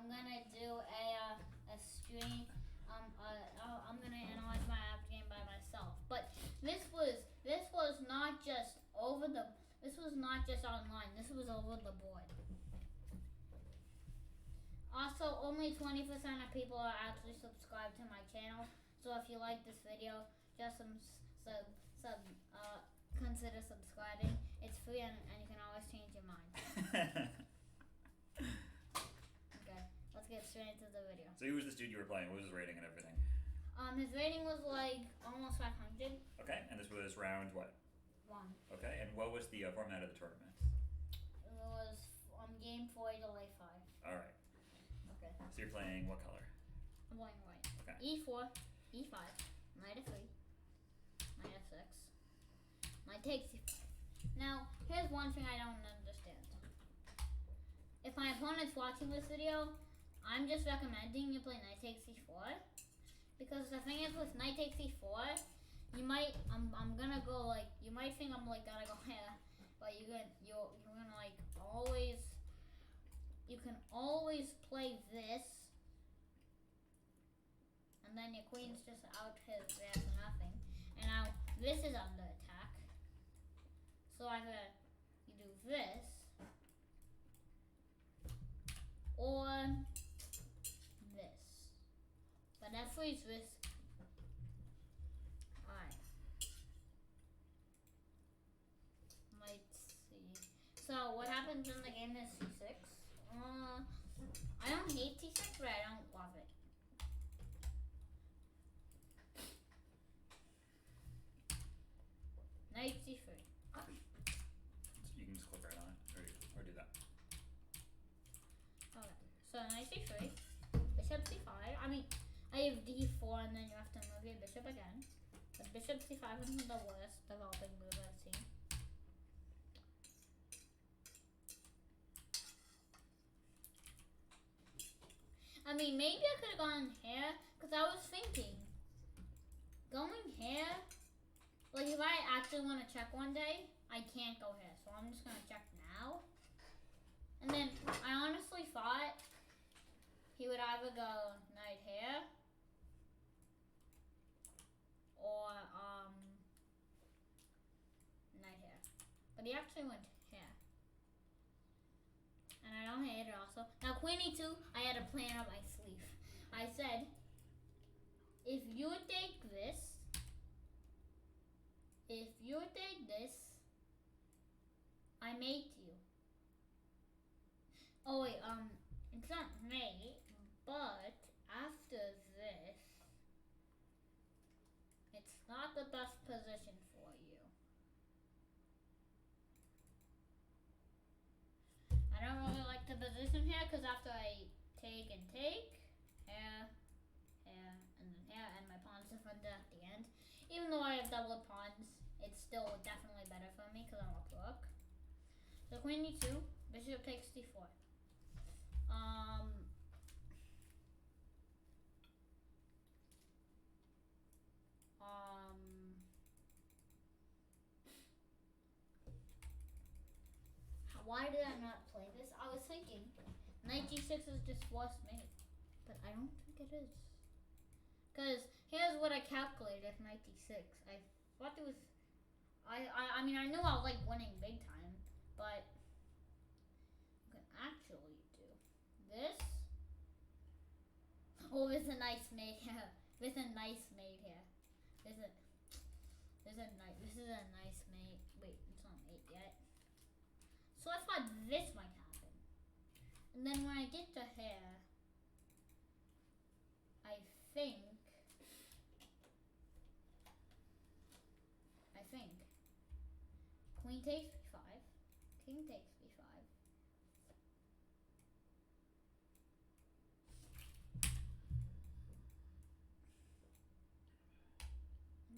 gonna do a stream. I'm gonna analyze my app game by myself. But this was not just over the. This was not just online. This was over the board. Also, only 20% of people are actually subscribed to my channel. So if you like this video, just consider subscribing. It's free and you can always change your mind. Okay, let's get straight into the video. So who was this dude you were playing? What was his rating and everything? His rating was like almost 500. Okay, and this was round what? 1. Okay, and what was the format of the tournament? It was game 4 to lay 5. Alright. Okay. So you're playing what color? I'm playing white. Okay. E4, E5, knight f3, knight f6, knight takes e5. Now, here's one thing I don't understand. If my opponent's watching this video, I'm just recommending you play knight takes e4. Because the thing is with knight takes e4, you might I'm gonna go like you might think I'm like gotta go here, but you're gonna like always you can always play this, and then your queen's just out here there for nothing. And now this is under attack, so either you do this or this, but f3 is risky. Alright. Let's see. So what happens in the game is c6. I don't hate c6, but I don't love it. Knight c3. So you can just click right on it, or do that. Okay. So knight c3, bishop c5. I mean, I have d4, and then you have to move your bishop again. The bishop c5 is the worst developing move I've seen. I mean, maybe I could have gone here, because I was thinking, going here, like if I actually want to check one day, I can't go here, so I'm just going to check now. And then I honestly thought he would either go knight here, or knight here. But he actually went here. And I don't hate it also. Now queen e2, I had a plan up my sleeve. I said, if you take this, I mate you. Oh wait, it's not mate, but after this, it's not the best position for you. I don't really like the position here because after I take and take, here, here, and then here, and my pawn's defended at the end. Even though I have double pawns, it's still definitely better for me because I'm a rook. So queen e2, bishop takes d4. Why did I not play this? I was thinking knight g6 is just forced mate, but I don't think it is. Because here's what I calculated knight d6. I thought it was, I mean I knew I was like winning big time, but you can actually do this. Oh, there's a nice mate here. There's a nice mate here. This is a nice mate. Wait, it's not mate yet. So I thought this might happen. And then when I get to here, I think queen takes b5, king takes b5.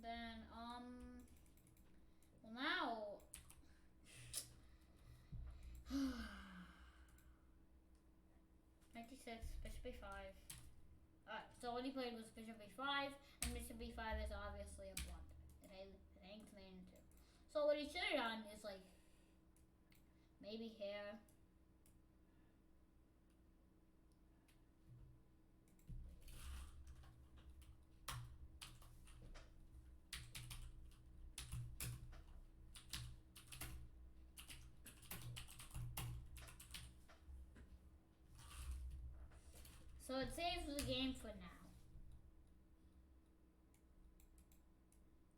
Then well now knight d6, bishop b5. Alright, so what he played was bishop b5, and bishop b5 is obviously a blunder. It hangs mate in two. So what he should have done is like maybe here. it saves the game for now.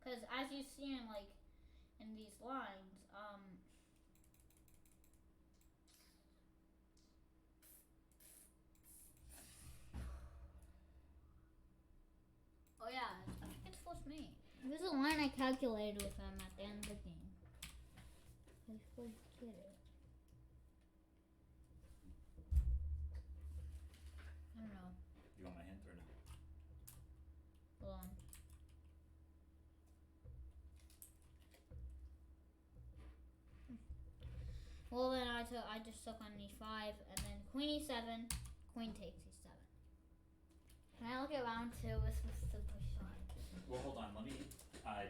Because as you see in in these lines, oh yeah, I think it's forced me. There's a line I calculated with them at the end of the game. I forget it. I don't know. You want my hint or no? Hold on. Well, then I just took on e5, and then queen e7, queen takes e7. Can I look at round 2? This was super short. Well, hold on. Let me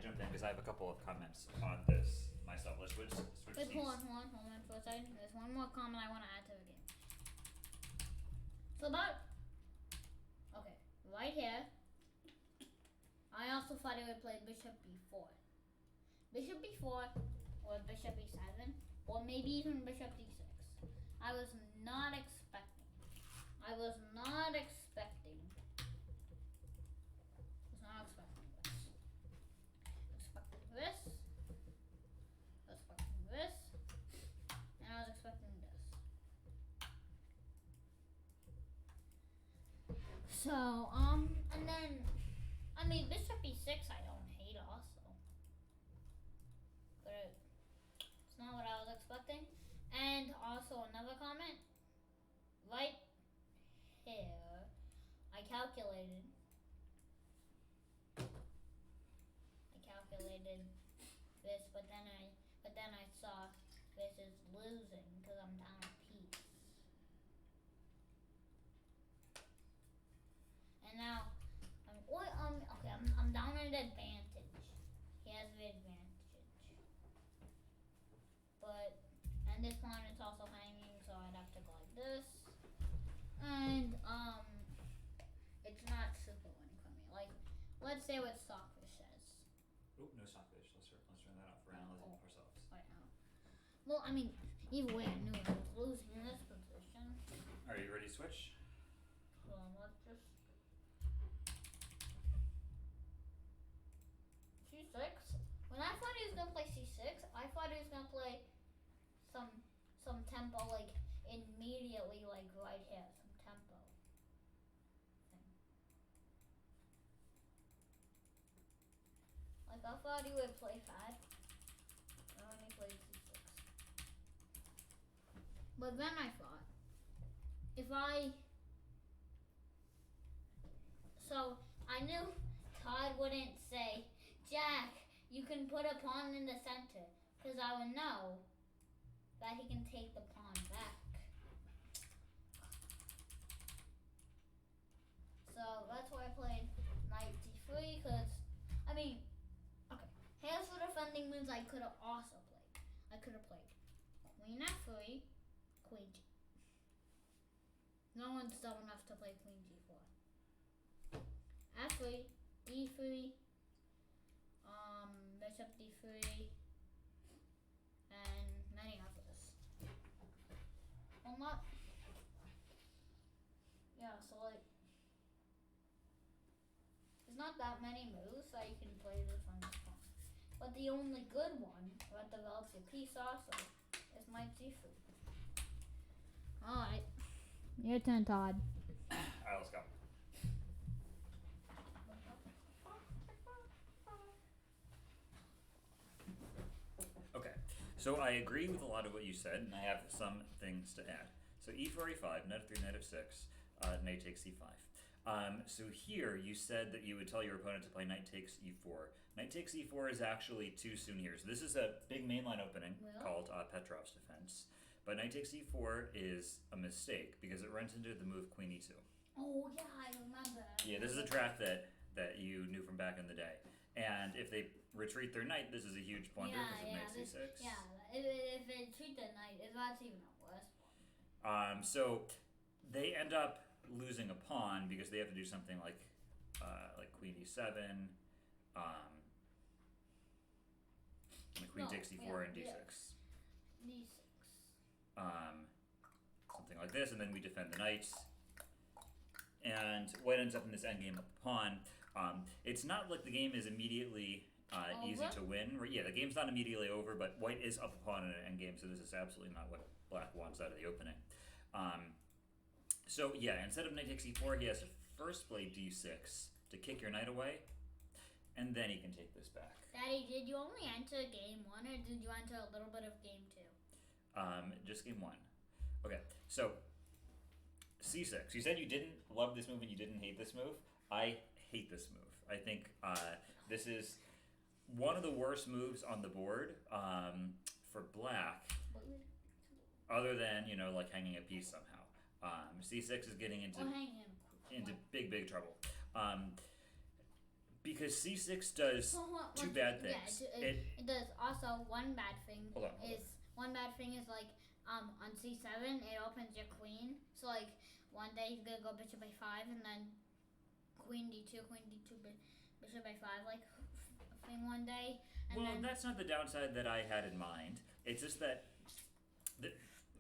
jump in because I have a couple of comments on this myself. Let's switch Wait, scenes. hold on for a second. There's one more comment I want to add to the game. So okay, right here, I also thought it would play bishop b4. Bishop b4, or bishop e7, or maybe even bishop d6. I was not expecting this. Expecting this. Expecting this. And I was expecting this. So, and then, I mean, bishop e6 I don't hate also. But it's not what I was expecting. And also another comment, right here, I calculated this, but then I saw this is losing because I'm down a piece. And now I'm down at advantage. He has the advantage. But and this pawn is also hanging, so I'd have to go like this. And it's not super winning for me. Like, let's say what Stockfish says. Oh, no stockfish. Let's turn that off for analyzing ourselves. Right now. Well, I mean, either way, I knew I was losing in this position. Are you ready to switch? So let's just c6. When I thought he was gonna play c6, I thought he was gonna play some tempo like immediately, like right here, some tempo thing. Like I thought he would play 5. And when he played c6. But then I thought, so I knew Todd wouldn't say, Jack, you can put a pawn in the center, because I would know that he can take the pawn back. So that's why I played knight d3, because, I mean, okay, here's for defending moves I could have also played. I could have played queen f3, queen g. No one's dumb enough to play queen g4. f3, e3, bishop d3, and many others. Well, not. Yeah, so like, there's not that many moves that you can play this on this pawn. But the only good one that develops your piece also is knight g3. Alright. Your turn, Todd. Alright, let's go. Okay, so I agree with a lot of what you said, and I have some things to add. So e4, e5, knight f3, knight f6, knight takes e5. So here you said that you would tell your opponent to play knight takes e4. Knight takes e4 is actually too soon here. So this is a big mainline opening called Petrov's defense. But knight takes e4 is a mistake because it runs into the move queen e2. Oh yeah, I remember. Yeah, this is a trap that you knew from back in the day. And if they retreat their knight, this is a huge blunder because of knight c6. Yeah, if they retreat their knight, that's even a worse one. So they end up losing a pawn because they have to do something like queen e7, the queen takes e4 and d6. d6. Something like this, and then we defend the knights, and white ends up in this endgame up a pawn. It's not like the game is immediately easy to win. Yeah, the game's not immediately over, but white is up a pawn in an endgame, so this is absolutely not what black wants out of the opening. So yeah, instead of knight takes e4, he has to first play d6 to kick your knight away, and then he can take this back. Daddy, did you only enter game 1, or did you enter a little bit of game 2? Just game 1. Okay, so c6. You said you didn't love this move and you didn't hate this move. I hate this move. I think this is one of the worst moves on the board for black, other than, you know, like hanging a piece somehow. c6 is getting into big trouble. Because c6 does two bad things. Yeah, it does also one bad thing. Hold on. One bad thing is like on c7 it opens your queen. So like one day he's gonna go bishop a5 and then queen d2, bishop a5 like thing one day. And well, that's not the downside that I had in mind. It's just that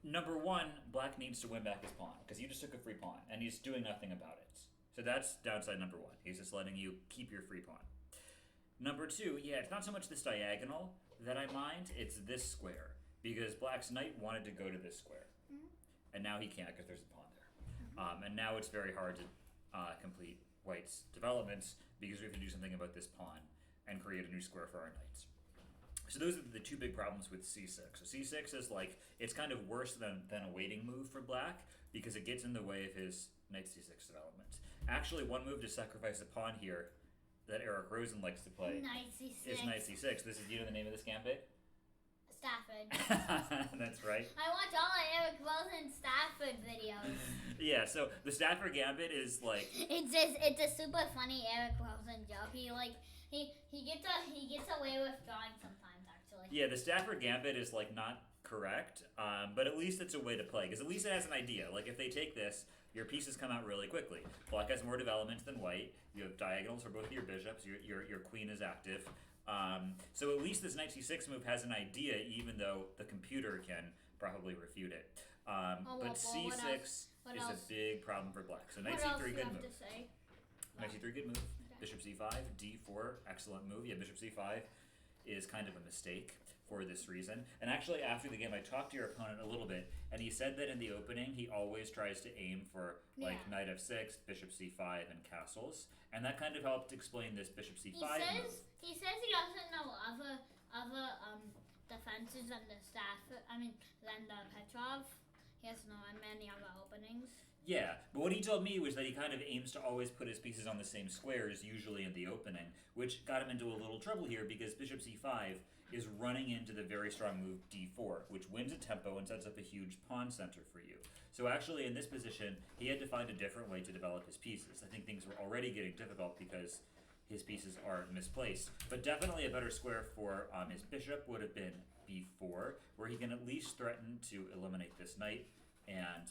number one, black needs to win back his pawn because you just took a free pawn and he's doing nothing about it. So that's downside number one. He's just letting you keep your free pawn. Number two, yeah, it's not so much this diagonal that I mind, it's this square. Because black's knight wanted to go to this square. And now he can't because there's a pawn there. And now it's very hard to complete white's developments because we have to do something about this pawn and create a new square for our knights. So those are the two big problems with c6. So c6 is like, it's kind of worse than a waiting move for black because it gets in the way of his knight c6 development. Actually, one move to sacrifice a pawn here that Eric Rosen likes to play is knight c6. This is, you know the name of this gambit? Stafford. That's right. I watch all of Eric Rosen Stafford videos. Yeah, so the Stafford gambit is like, it's a super funny Eric Rosen joke. He gets away with drawing sometimes actually. Yeah, the Stafford gambit is like not correct, but at least it's a way to play because at least it has an idea. Like if they take this, your pieces come out really quickly. Black has more development than white. You have diagonals for both of your bishops. Your queen is active. So at least this knight c6 move has an idea, even though the computer can probably refute it. But c6 is a big problem for black. So knight c3, good move. Knight c3, good move. Okay. Bishop c5, d4, excellent move. Yeah, bishop c5 is kind of a mistake for this reason. And actually, after the game, I talked to your opponent a little bit, and he said that in the opening, he always tries to aim for like knight f6, bishop c5, and castles. And that kind of helped explain this bishop c5 move. He says he doesn't know other defenses than the than the Petrov. He has no many other openings. Yeah, but what he told me was that he kind of aims to always put his pieces on the same squares, usually in the opening, which got him into a little trouble here because bishop c5 is running into the very strong move d4, which wins a tempo and sets up a huge pawn center for you. So actually, in this position, he had to find a different way to develop his pieces. I think things were already getting difficult because his pieces are misplaced. But definitely a better square for his bishop would have been b4, where he can at least threaten to eliminate this knight and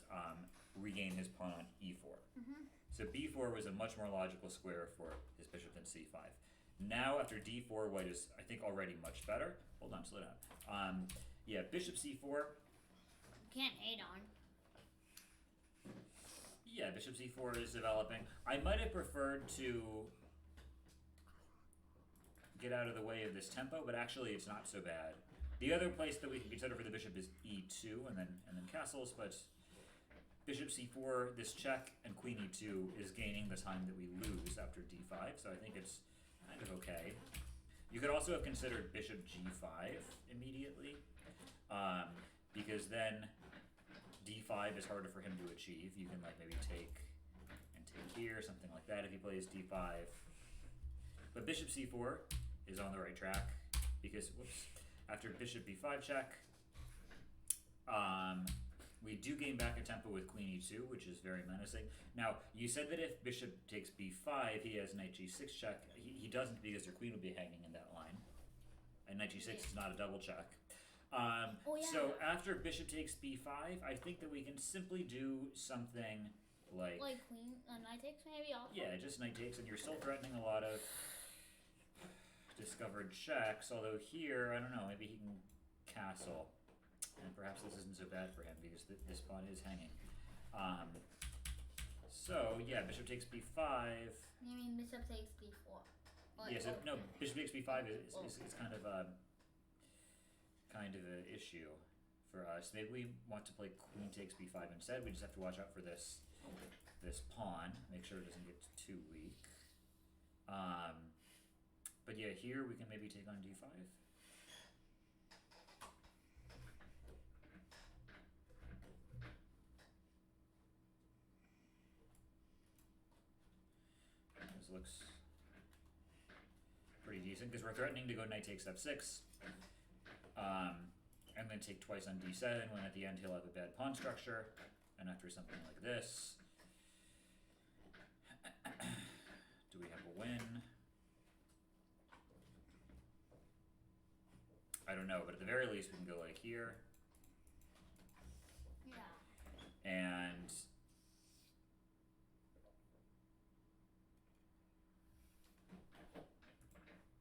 regain his pawn on e4. So b4 was a much more logical square for his bishop than c5. Now after d4, white is, I think, already much better. Hold on, slow down. Yeah, bishop c4. Can't hate on. Yeah, bishop c4 is developing. I might have preferred to get out of the way of this tempo, but actually it's not so bad. The other place that we can consider for the bishop is e2 and then castles, but bishop c4, this check, and queen e2 is gaining the time that we lose after d5, so I think it's kind of okay. You could also have considered bishop g5 immediately, because then d5 is harder for him to achieve. You can like maybe take here, something like that if he plays d5. But bishop c4 is on the right track because, after bishop b5 check, we do gain back a tempo with queen e2, which is very menacing. Now, you said that if bishop takes b5, he has knight g6 check. He doesn't because your queen will be hanging in that line. And knight g6 is not a double check. So after bishop takes b5, I think that we can simply do something like queen, knight takes maybe also? Yeah, just knight takes, and you're still threatening a lot of discovered checks, although here, I don't know, maybe he can castle. And perhaps this isn't so bad for him because this pawn is hanging. So yeah, bishop takes b5. You mean bishop takes d4? Yeah, so no, bishop takes b5 is kind of an issue for us. Maybe we want to play queen takes b5 instead. We just have to watch out for this pawn. Make sure it doesn't get too weak. But yeah, here we can maybe take on d5. This looks pretty decent because we're threatening to go knight takes f6, and then take twice on d7 when at the end he'll have a bad pawn structure, and after something like this, do we have a win? I don't know, but at the very least we can go like here. Yeah. And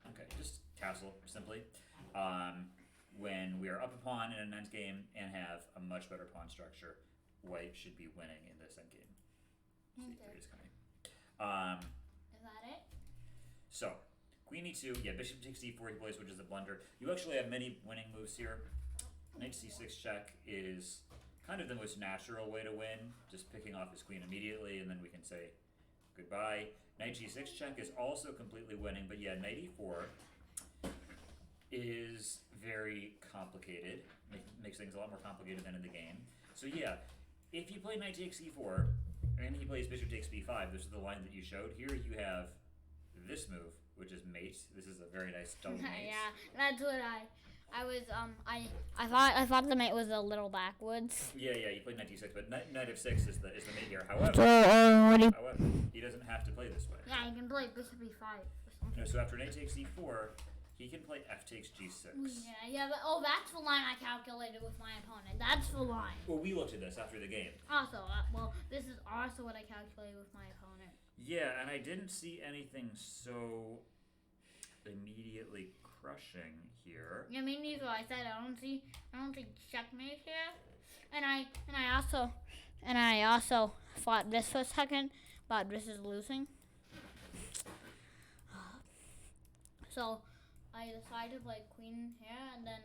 okay, just castle simply. When we are up a pawn in an endgame and have a much better pawn structure, white should be winning in this endgame. Okay. C3 is coming. Is that it? So, queen e2, yeah, bishop takes d4 he plays, which is a blunder. You actually have many winning moves here. Knight c6 check is kind of the most natural way to win, just picking off his queen immediately, and then we can say goodbye. Knight g6 check is also completely winning, but yeah, knight e4 is very complicated. Makes things a lot more complicated than in the game. So yeah, if you play knight takes e4, and he plays bishop takes b5, this is the line that you showed. Here you have this move, which is mate. This is a very nice double mate. Yeah, that's what I was I thought the mate was a little backwards. Yeah, you played knight d6, but knight f6 is the mate here. However, he doesn't have to play this way. Yeah, he can play bishop e5 or something. No, so after knight takes e4, he can play f takes g6. Yeah, but that's the line I calculated with my opponent. That's the line. Well, we looked at this after the game. Also, this is also what I calculated with my opponent. Yeah, and I didn't see anything so immediately crushing here. Yeah, me neither. I said I don't see checkmate here, and I also thought this for a second, but this is losing. So I decided to play queen here, and then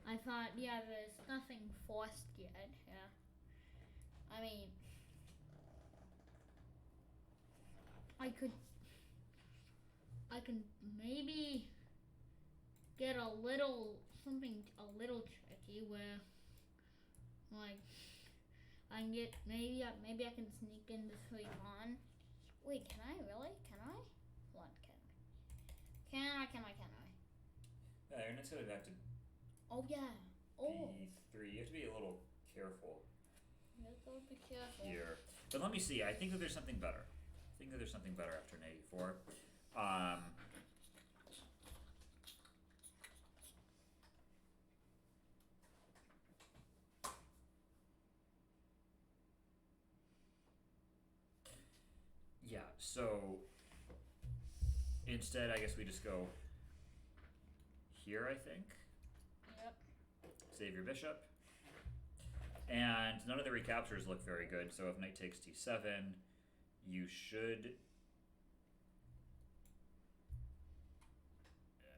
I thought, yeah, there's nothing forced yet here. I mean, I can maybe get something a little tricky where, maybe I can sneak in this way on. Wait, can I really? Can I? What can I? Can I? Yeah, you're not going to have to. Oh yeah. Oh. d3. You have to be a little careful. You have to be careful. Here, but let me see. I think that there's something better. After knight e4. Yeah, so instead I guess we just go here, I think. Yep. Save your bishop. And none of the recaptures look very good, so if knight takes d7, you should...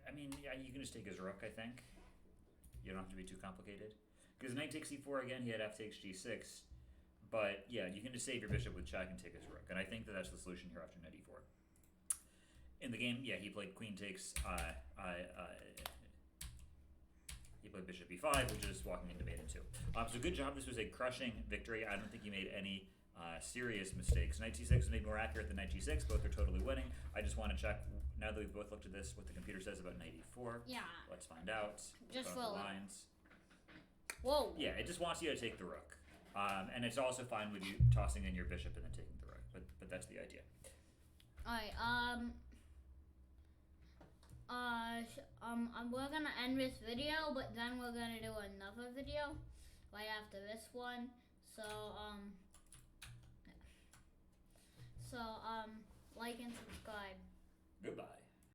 I mean, yeah, you can just take his rook, I think. You don't have to be too complicated. Because knight takes e4 again, he had f takes g6. But yeah, you can just save your bishop with check and take his rook. And I think that that's the solution here after knight e4. In the game, yeah, he played queen takes... he played bishop e5, which is walking into mate in 2. So good job. This was a crushing victory. I don't think he made any serious mistakes. Knight c6 is maybe more accurate than knight g6. Both are totally winning. I just want to check, now that we've both looked at this, what the computer says about knight e4. Yeah. Let's find out. Just for for lines. Whoa. Yeah, it just wants you to take the rook. And it's also fine with you tossing in your bishop and then taking the rook. But that's the idea. Alright, we're gonna end this video, but then we're gonna do another video right after this one. So, like and subscribe. Goodbye.